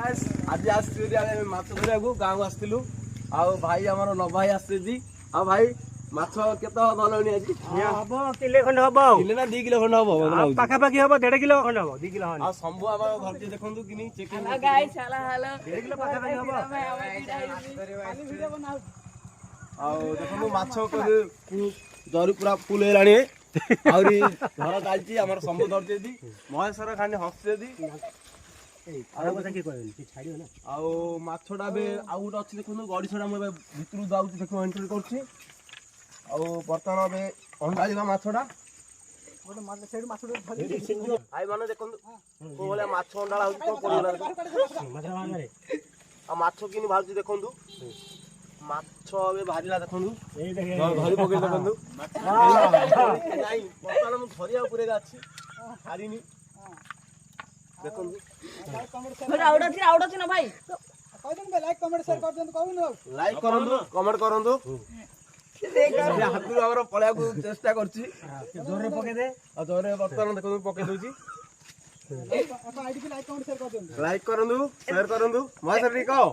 आज आम माछ धरिया गाँव आसलु भाई आम न भाई आसि भाई माछ केते गलनी आज हम किले खंड हम किले ना 2 किलो खंड हम पाखापाखि हम 1.5 किलो खंड हम 2 किलो हम शंभु आम घर देखु कि चेकिंग 1.5 किलो पाखापाखि हम देखो माछ जरी पूरा फुल है आउरी घर चलती आम शंभु धरती महेश्वर खाने हसुदी माछटा आउ गोटे अच्छी देखो गड़ीछड़ा मुझे भितर जाऊँ देखो एंट्री कर बर्तमान अंडाड़ी माछटा भाई मैंने देखो भाई माछ अंडाड़ा माछ कि बाहर देखु माछ बाहर देखु धरी पकड़ देखु बर्तमान मुझे धरिया पूरे अच्छी हारिनी देखो लाइक कमेंट करंतु हाथ पलैया को चेष्टा करछि जोर रे पके दे जोरे बर्तमान देखो पके दोछि लाइक करंतु शेयर करंतु महेश रे कहो